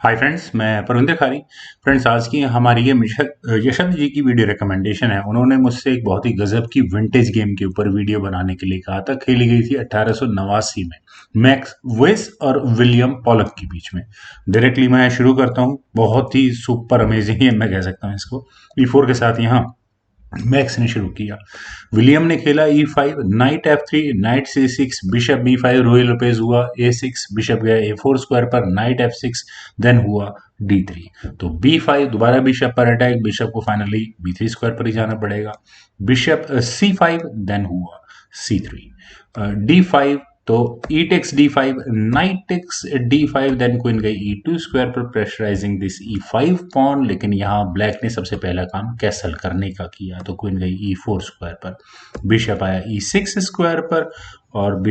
Hi friends, मैं परविंदर खारी। Friends, आज की हमारी ये यशद जी की वीडियो रिकमेंडेशन है। उन्होंने मुझसे एक बहुत ही गजब की विंटेज गेम के ऊपर वीडियो बनाने के लिए कहा था। खेली गई थी 1889 में मैक्स वेस और विलियम पॉलक के बीच में। डायरेक्टली मैं शुरू करता हूँ। बहुत ही सुपर अमेजिंग गेम मैं कह सकता हूँ इसको। E4 के साथ यहाँ मैक्स ने शुरू किया। विलियम ने खेला E5, night F3, night C6, bishop B5, royal rupees हुआ A6, बिशप गया A4 स्क्वायर पर, नाइट F6, देन हुआ D3। तो B5 दोबारा बिशप पर अटैक, बिशप को फाइनली B3 स्क्वायर पर ही जाना पड़ेगा। बिशप C5, देन हुआ C3, D5, तो E takes D5, knight takes D5, then queen गई E2 स्क्वायर पर, प्रेशराइजिंग दिस E5 पॉन। लेकिन यहाँ ब्लैक ने सबसे पहला काम कैसल करने का किया, तो क्वीन गई E4 स्क्वायर पर, बिशप आया E6 स्क्वायर पर, और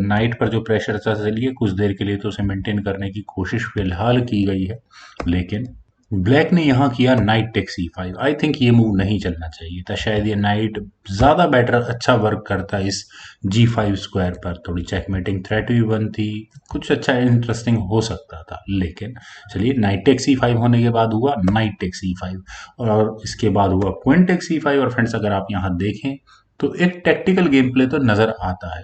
नाइट पर जो प्रेशर था चलिए कुछ देर के लिए तो उसे मेंटेन करने की कोशिश फिलहाल की गई है। लेकिन ब्लैक ने यहाँ किया knight takes E5। I think ये मूव नहीं चलना चाहिए था। शायद ये नाइट ज़्यादा बेटर अच्छा वर्क करता इस G5 स्क्वायर पर। थोड़ी चेकमेटिंग थ्रेट भी बनती, कुछ अच्छा इंटरेस्टिंग हो सकता था। लेकिन चलिए, नाइट टेक्स E5 होने के बाद हुआ नाइट टेक्स E5, और इसके बाद हुआ क्वीन टेक्स E5। और फ्रेंड्स, अगर आप यहाँ देखें तो एक टैक्टिकल गेम प्ले तो नज़र आता है।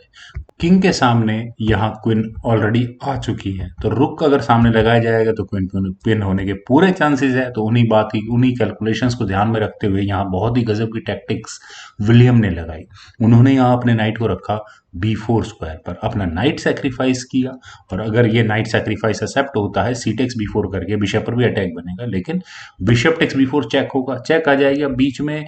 किंग के सामने यहाँ क्वीन ऑलरेडी आ चुकी है, तो रुक अगर सामने लगाया जाएगा तो क्वीन पिन होने के पूरे चांसेस है। तो उन्हीं कैलकुलेशंस को ध्यान में रखते हुए यहाँ बहुत ही गजब की टैक्टिक्स विलियम ने लगाई। उन्होंने यहाँ अपने नाइट को रखा B4 स्क्वायर पर, अपना नाइट सेक्रीफाइस किया। और अगर ये नाइट सेक्रीफाइस एक्सेप्ट होता है, C टेक्स B4 करके बिशप पर भी अटैक बनेगा। लेकिन बिशप टेक्स B4 चेक होगा, चेक आ जाएगा बीच में।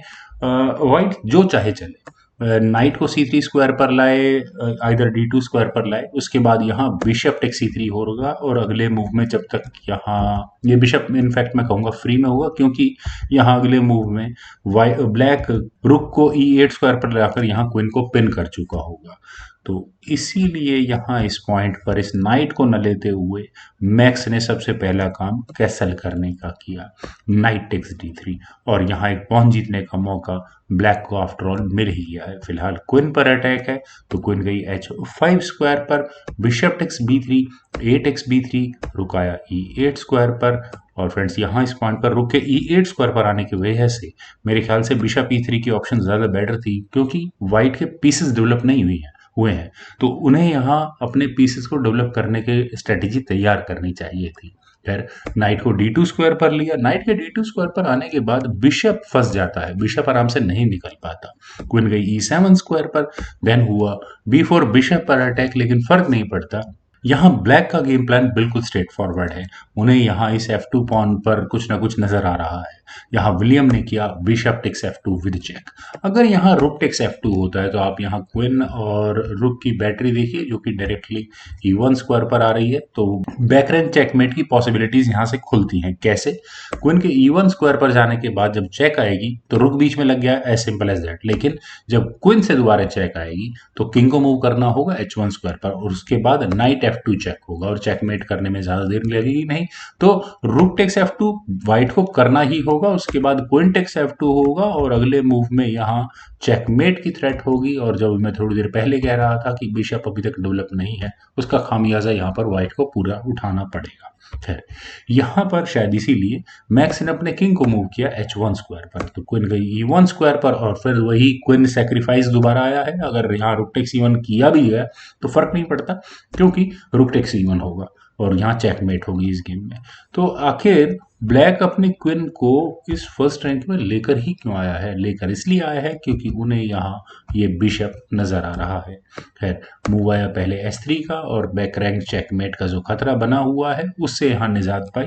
व्हाइट जो चाहे चले, नाइट को C3 स्क्वायर पर लाए, इधर D2 स्क्वायर पर लाए। उसके बाद यहाँ बिशप टेक C3 होगा, और अगले मूव में जब तक यहाँ ये बिशप इनफैक्ट मैं कहूँगा फ्री में होगा, क्योंकि यहाँ अगले मूव में ब्लैक रुक को E8 स्क्वायर पर लाकर यहाँ क्वीन को पिन कर चुका होगा। तो इसीलिए यहाँ इस पॉइंट पर इस नाइट को न लेते हुए मैक्स ने सबसे पहला काम कैसल करने का किया, नाइट टेक्स D3। और यहाँ एक पॉन जीतने का मौका ब्लैक को आफ्टर ऑल मिल ही गया है। फिलहाल क्वीन पर अटैक है, तो क्वीन गई H5 स्क्वायर पर, bishop takes B3, A takes B3, रुकाया E8 स्क्वायर पर। और फ्रेंड्स, यहाँ इस पॉइंट पर रुक के E8 स्क्वायर पर आने की वजह से मेरे ख्याल से बिशप E3 की ऑप्शन ज़्यादा बेटर थी, क्योंकि वाइट के पीसेस डेवलप नहीं हुए हैं। तो उन्हें यहाँ अपने पीसेस को डेवलप करने के स्ट्रेटेजी तैयार करनी चाहिए थी। खैर, नाइट को D2 स्क्वायर पर लिया। नाइट के D2 स्क्वायर पर आने के बाद बिशप फंस जाता है, बिशप आराम से नहीं निकल पाता। क्वीन गई E7 स्क्वायर पर, देन हुआ B4, बिशप पर अटैक। लेकिन फर्क नहीं पड़ता, यहाँ ब्लैक का गेम प्लान बिल्कुल स्ट्रेट फॉरवर्ड है। उन्हें यहाँ इस F2 पॉन पर कुछ ना कुछ नजर आ रहा है। यहाँ विलियम ने किया bishop takes F2 with check. अगर यहाँ रुक टेक्स F2 होता है, तो आप यहाँ क्वीन और रुक की बैटरी देखिए, जो कि डायरेक्टली E1 स्क्वायर पर आ रही है। तो बैकरेंज चेकमेट की पॉसिबिलिटीज यहाँ से खुलती हैं। कैसे? क्वीन के E1 स्क्वायर पर जाने के बाद जब चेक आएगी तो रुक बीच में लग गया, एज सिंपल एज दैट। लेकिन जब क्वीन से दोबारा चेक आएगी तो किंग को मूव करना होगा H1 स्क्वायर पर, और उसके बाद नाइट F2 चेक होगा, और चेकमेट करने में ज्यादा देर लगेगी नहीं। तो रुक टेक्स F2 व्हाइट को करना ही होगा, उसके बाद क्वीन टेक्स F2 होगा, और अगले मूव में यहाँ चेकमेट की थ्रेट होगी। और जब मैं थोड़ी देर पहले कह रहा था कि बिशप अभी तक डेवलप नहीं है, उसका खामियाजा यहाँ पर व्हाइट को पूरा उठाना पड़ेगा। खैर, यहाँ पर शायद इसीलिए मैक्स ने अपने किंग को मूव किया H1 स्क्वायर पर, तो क्वीन गई E1 स्क्वायर पर, और फिर वही क्वीन सेक्रीफाइस दोबारा आया है। अगर यहाँ रुक टेक्स E1 किया भी है तो फर्क नहीं पड़ता, क्योंकि रुक टेक्स E1 होगा और यहाँ चेकमेट होगी इस गेम में। तो आखिर ब्लैक अपनी क्वीन को इस फर्स्ट रैंक में लेकर ही क्यों आया है? लेकर इसलिए आया है क्योंकि उन्हें यहाँ ये बिशप नजर आ रहा है। खैर, मूव आया पहले S3 का, और बैक रैंक चेकमेट का जो खतरा बना हुआ है उससे यहाँ निजात पाई।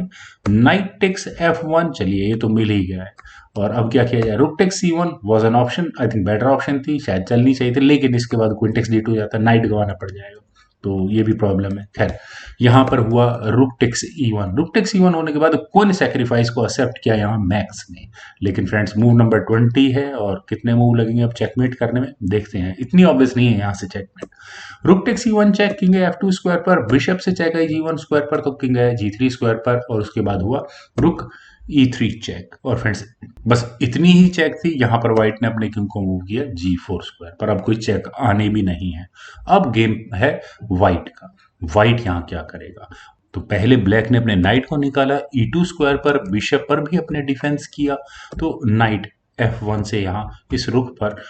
नाइट टेक्स F1, चलिए ये तो मिल ही गया है। और अब क्या किया जाए? Rook takes C1 was an option, I think better option थी, शायद चलनी चाहिए थी। लेकिन इसके बाद क्वीन टेक्स D2 जाता, नाइट गंवाना पड़ जाएगा, तो ये भी प्रॉब्लम है। खैर, यहाँ पर हुआ rook takes E1। Rook takes E1 होने के बाद क्वीन सेक्रीफाइस को एक्सेप्ट किया यहाँ मैक्स ने। लेकिन फ्रेंड्स, मूव नंबर 20 है, और कितने मूव लगेंगे अब चेकमेट करने में, देखते हैं। इतनी ऑब्वियस नहीं है यहाँ से checkmate. Rook takes E1 check, king है F2 स्क्वायर पर, बिशप से चेक है G1 स्क्वायर पर, तो किंग है G3 स्क्वायर पर, और उसके बाद हुआ रुक E3 चेक। और फ्रेंड्स, बस इतनी ही चेक थी। यहाँ पर व्हाइट ने अपने किंग को मूव किया G4 स्क्वायर पर, अब कोई चेक आने भी नहीं है। अब गेम है व्हाइट का। व्हाइट यहाँ क्या करेगा? तो पहले ब्लैक ने अपने नाइट को निकाला, E2 स्क्वायर पर बिशप पर भी अपने डिफेंस किया, तो नाइट F1 से यहाँ इस रुख पर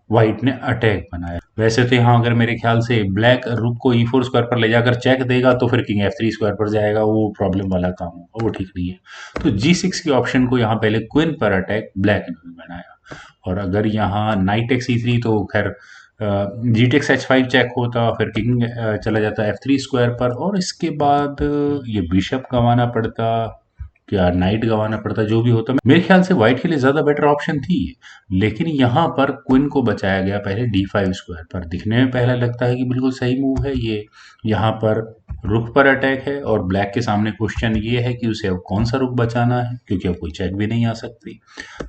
व्हाइट ने अटैक बनाया। वैसे तो यहाँ अगर मेरे ख्याल से ब्लैक रुक को E4 स्क्वायर पर ले जाकर चेक देगा तो फिर किंग F3 स्क्वायर पर जाएगा, वो प्रॉब्लम वाला काम होगा, वो ठीक नहीं है। तो G6 के ऑप्शन को यहाँ पहले क्वीन पर अटैक ब्लैक ने भी बनाया। और अगर यहाँ नाइट एक्स E3 तो खैर जी टेक्स H5 चेक होता, फिर किंग चला जाता F3 स्क्वायर पर, और इसके बाद ये बिशप गंवाना पड़ता या नाइट गंवाना पड़ता, जो भी होता। मेरे ख्याल से व्हाइट के लिए ज्यादा बेटर ऑप्शन थी ये। लेकिन यहाँ पर क्वीन को बचाया गया पहले D5 स्क्वायर पर। दिखने में पहला लगता है कि बिल्कुल सही मूव है ये। यहाँ पर रुक पर अटैक है और ब्लैक के सामने क्वेश्चन ये है कि उसे अब कौन सा रुक बचाना है, क्योंकि अब कोई चेक भी नहीं आ सकती।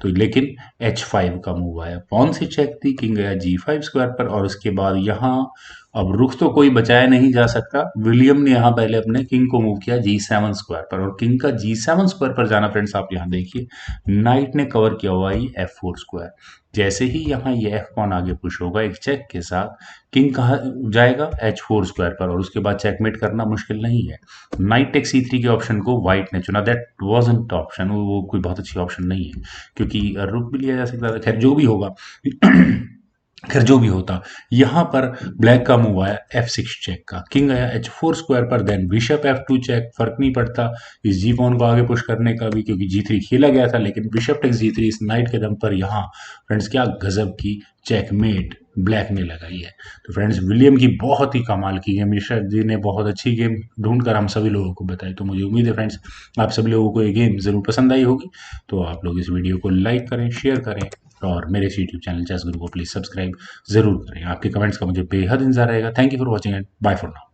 तो लेकिन H5 का मूव आया, पॉन से चेक थी, किंग गया G5 स्क्वायर पर, और उसके बाद यहाँ अब रुख तो कोई बचाया नहीं जा सकता। विलियम ने यहाँ पहले अपने किंग को मूव किया G7 स्क्वायर पर, और किंग का G7 स्क्वायर पर जाना, फ्रेंड्स आप यहाँ देखिए, नाइट ने कवर किया हुआ है F4 स्क्वायर। जैसे ही यहाँ ये F पॉन आगे पुश होगा एक चेक के साथ, किंग कहाँ जाएगा H4 स्क्वायर पर, और उसके बाद चेकमेट करना मुश्किल नहीं है। नाइट टेक C3 के ऑप्शन को व्हाइट ने चुना, दैट वाजंट ऑप्शन, वो कोई बहुत अच्छी ऑप्शन नहीं है, क्योंकि रुक भी लिया जा सकता था। खैर जो भी होगा खैर जो भी होता, यहाँ पर ब्लैक का मूव आया F6 चेक का, किंग आया H4 स्क्वायर पर, देन बिशप F2 चेक, फर्क नहीं पड़ता इस जी पॉन को आगे पुश करने का भी, क्योंकि G3 खेला गया था, लेकिन बिशप टेक G3 इस नाइट के दम पर यहाँ फ्रेंड्स क्या गजब की चेकमेट ब्लैक ने लगाई है। तो फ्रेंड्स विलियम की बहुत ही कमाल की गेम, मिश्रा जी ने बहुत अच्छी गेम ढूंढकर हम सभी लोगों को बताई। तो मुझे उम्मीद है फ्रेंड्स आप सभी लोगों को ये गेम जरूर पसंद आई होगी। तो आप लोग इस वीडियो को लाइक करें, शेयर करें, और मेरे इस यूट्यूब चैनल चेस गुरु को प्लीज सब्सक्राइब जरूर करें। आपके कमेंट्स का मुझे बेहद इंतजार रहेगा। Thank you for watching and bye for now.